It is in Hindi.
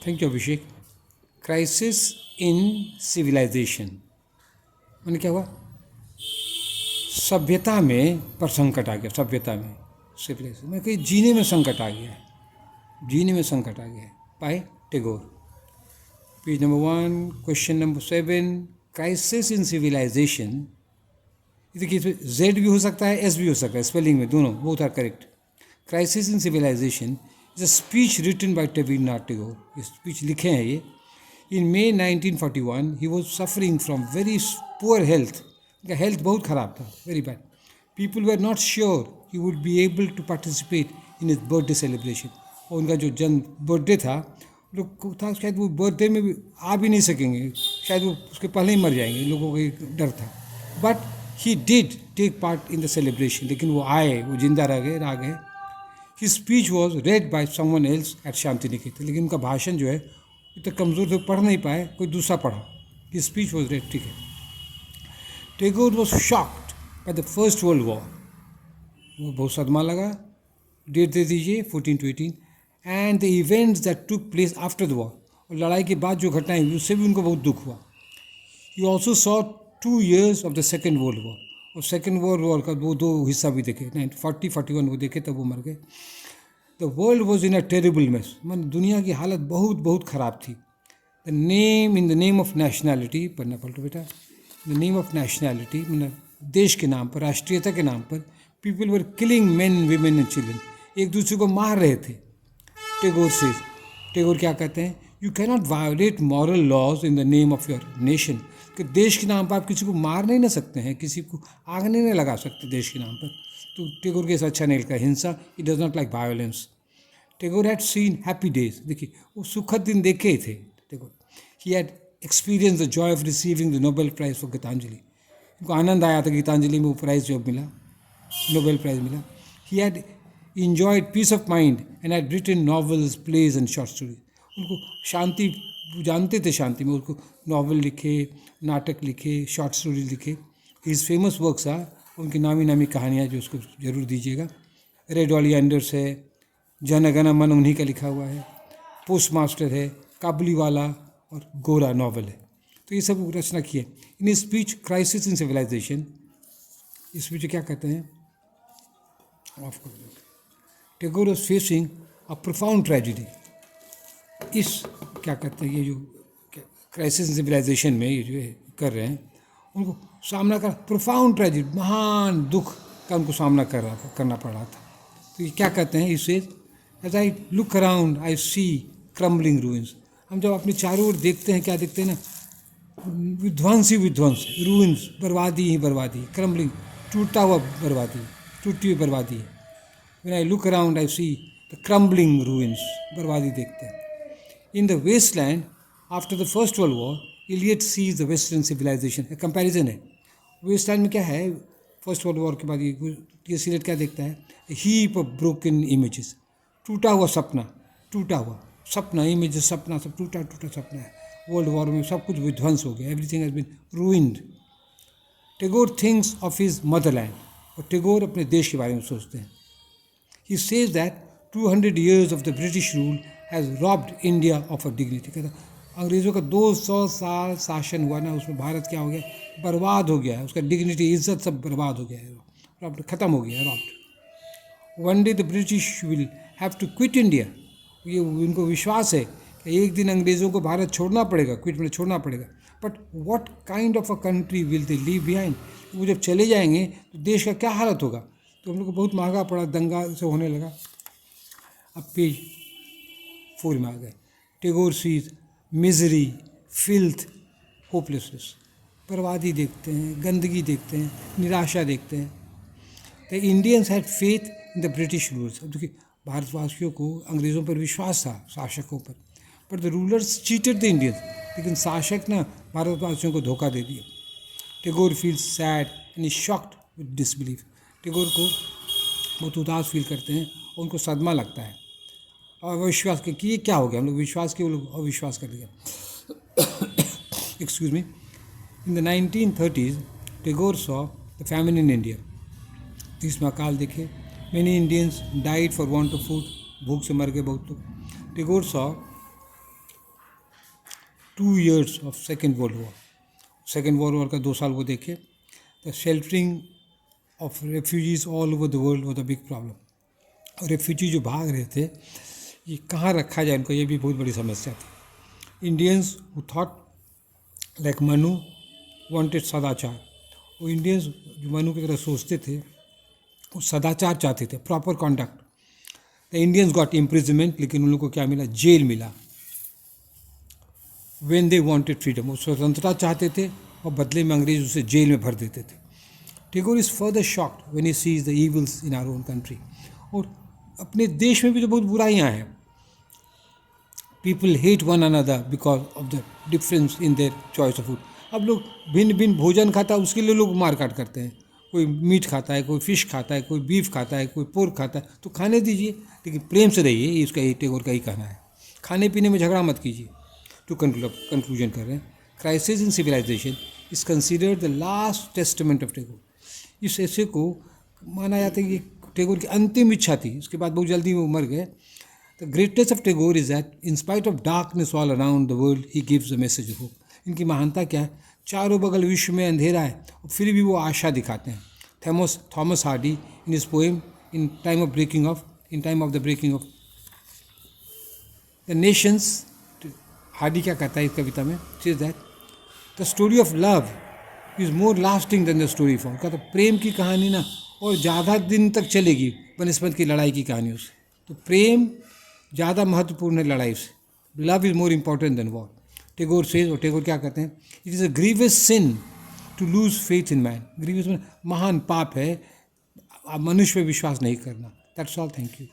Thank you Abhishek. Crisis in civilization मैंने क्या हुआ, सभ्यता में पर संकट आ गया, सभ्यता में सिविलाइजेशन में कहीं जीने में संकट आ गया है, जीने में संकट आ गया है। By Tagore, page number 1, question number 7, crisis in civilization. देखिए इसमें जेड भी हो सकता है, एस भी हो सकता है, स्पेलिंग में दोनों, both are correct. Crisis in civilization is a speech written by Rabindranath Tagore. ये स्पीच लिखे हैं ये in May 1941। He was suffering from very poor health, उनका हेल्थ बहुत ख़राब था, very bad. People were not sure he would be able to participate in his birthday celebration. और उनका जो जन्म बर्थडे था, लोग को था शायद वो बर्थडे में भी आ भी नहीं सकेंगे, शायद वो उसके पहले ही मर जाएंगे, लोगों को एक डर था। But he did take part in the celebration, लेकिन वो आए, वो जिंदा रह गए। His speech was read by someone else at Shanti Niketan, लेकिन उनका भाषण जो है इतना कमज़ोर थे, पढ़ नहीं पाए, कोई दूसरा पढ़ा। His speech was read, ठीक है। Tagore was shocked by the First World War, वो बहुत सदमा लगा। डेट दे दीजिए 14 to 18, and the events that took place after the war, और लड़ाई के बाद जो घटनाएं हुई उससे भी उनको बहुत दुख हुआ। He also saw 2 years of the Second World War, और सेकेंड वर्ल्ड वॉर का वो 2 हिस्सा भी देखे, 1940-41 वो देखे, तब वो मर गए। The world was in a terrible mess, मतलब दुनिया की हालत बहुत बहुत ख़राब थी। The name in the name of nationality, पढ़ना पलटो बेटा, द नेम ऑफ नेशनैलिटी मतलब देश के नाम पर, राष्ट्रीयता के नाम पर, people were killing man women and children, एक दूसरे को मार रहे थे। टैगोर क्या कहते हैं, you cannot violate moral laws in the name of your nation, कि देश के नाम पर आप किसी को मार नहीं ना सकते हैं, किसी को आग नहीं लगा सकते देश के नाम पर। तो टैगोर के अच्छा नहीं लगता हिंसा, he does not like violence. Tagore had seen happy days, देखिए वो सुखद दिन देखे ही थे Tagore. He had experience the joy of receiving the Nobel prize for Gitanjali, उनको आनंद आया था गीतांजलि में वो प्राइज जो मिला, नोबेल प्राइज मिला। He had enjoyed peace of mind and had written novels, plays and short stories, उनको शांति जानते थे, शांति में उनको नॉवल लिखे, नाटक लिखे, शॉर्ट स्टोरी लिखे। हिज फेमस वर्क्स आर, उनकी नामी नामी कहानियाँ जो उसको जरूर दीजिएगा। रेड ऑलियंडर्स है, जन गण मन उन्हीं का लिखा हुआ है, पोस्ट मास्टर है, काबुलीवाला और गोरा नॉवल है। तो ये सब रचना की है। In speech crisis in civilization, इस स्पीच क्या कहते हैं, ऑफ कर दो। Tagore was facing a profound tragedy, इस क्या कहते हैं, ये जो क्राइसिस इन सिविलाइजेशन में ये जो कर रहे हैं, उनको सामना कर, प्रोफाउंड ट्रेजेडी, महान दुख का उनको सामना करना पड़ रहा था। तो ये क्या कहते हैं, इससे as I look around I see crumbling ruins, हम जब अपने चारों ओर देखते हैं, क्या देखते हैं ना, विध्वंस ही विध्वंस, रूइंस, बर्बादी ही बर्बादी, क्रम्बलिंग, टूटता हुआ बर्बादी, टूटी हुई बर्बादी है। When I look around I see the crumbling ruins, बर्बादी देखते हैं। In the Wasteland after the First World War, Eliot sees the western civilization, comparison है। वेस्टलैंड में क्या है, फर्स्ट वर्ल्ड वॉर के बाद ये सीलेट क्या देखता है, हीप ऑफ ब्रोकन इमेजेस, टूटा हुआ सपना, टूटा हुआ सपना, इमेजेस, सपना सब टूटा टूटा सपना है। वर्ल्ड वॉर में सब कुछ विध्वंस हो गया, everything has been ruined. Tagore thinks of his motherland, और टैगोर अपने देश के बारे में सोचते हैं। He says that 200 years of the British rule has robbed India of her dignity, कहता अंग्रेज़ों का 200 साल शासन हुआ ना, उसमें भारत क्या हो गया, बर्बाद हो गया है, उसका डिग्निटी, इज्जत सब बर्बाद हो गया है, रॉब्ड, ख़त्म हो गया है, robbed. One day the British will have to quit India, ये उनको विश्वास है कि एक दिन अंग्रेज़ों को भारत छोड़ना पड़ेगा, क्विट में छोड़ना पड़ेगा। But what kind of a country will they leave behind, वो जब चले जाएंगे तो देश का क्या हालत होगा। तो हम लोग को बहुत महंगा पड़ा, दंगा से होने लगा। अब पेज 4 में आ गए। Tagore sees misery, filth, hopelessness, बर्बादी देखते हैं, गंदगी देखते हैं, निराशा देखते हैं। The Indians had faith in the British rules, अब देखिए भारतवासियों को अंग्रेज़ों पर विश्वास था, शासकों पर, but the rulers cheated the Indians, लेकिन शासक ना भारतवासियों को धोखा दे दिया। Tagore feels sad and is shocked with disbelief, Tagore को बहुत उदास फील करते हैं और उनको सदमा लगता है और अविश्वास कि ये क्या हो गया, हम लोग विश्वास के, वो लोग अविश्वास कर दिया। Excuse me. In the 1930s Tagore saw the famine in India, 30 में अकाल देखे। Many Indians died for want of food, भूख से मर गए बहुत लोग। Tagore saw 2 years of second world war, second world war का 2 साल वो देखे। The sheltering of refugees all over the world was a big problem. और रेफ्यूजी जो भाग रहे थे, ये कहाँ रखा जाए उनको, ये भी बहुत बड़ी समस्या थी। Indians who thought like Manu wanted सदाचार, वो इंडियंस जो मनु की तरह सोचते थे वो सदाचार चाहते थे, proper conduct. The Indians got imprisonment, लेकिन उन लोगों को क्या मिला, जेल मिला। वेन दे वांटेड फ्रीडम, वो स्वतंत्रता चाहते थे और बदले में अंग्रेज उसे जेल में भर देते थे। Tagore is further shocked when he sees the evils in our own country. और अपने देश में भी तो बहुत बुराइयाँ हैं। People hate one another because of the difference in their choice of food. अब लोग भिन्न भिन्न भोजन खाता है, उसके लिए लोग मार काट करते हैं। कोई मीट खाता है, कोई फिश खाता है, कोई बीफ खाता है, कोई पोर्क खाता है, तो खाने दीजिए, लेकिन प्रेम से रहिए, ये उसका टैगोर का ही कहना है। खाने पीने में झगड़ा मत कीजिए। टू कंक्लूजन कर रहे हैं, crisis in civilization is considered the last testament of Tagore. इस ऐसे को माना जाता है कि टैगोर की अंतिम इच्छा थी, उसके बाद बहुत जल्दी वो मर गए। The greatness of Tagore is that in spite of darkness all around the world he gives the message of hope. इनकी महानता क्या है, चारों बगल विश्व में अंधेरा है और फिर भी वो आशा दिखाते हैं। Thomas Hardy in his poem in time of the breaking of the nations, Hardy क्या कहता है इस कविता में, is that the story of love is more lasting than the story of war. कहता प्रेम की कहानी ना और ज़्यादा दिन तक चलेगी बनस्पत की लड़ाई की कहानियों से। तो प्रेम ज़्यादा महत्वपूर्ण है लड़ाई से। Love is more important than war, Tagore says. और टैगोर क्या कहते हैं, it is a grievous sin to lose faith in man. Grievous महान पाप है मनुष्य पे विश्वास नहीं करना। That's all, thank you.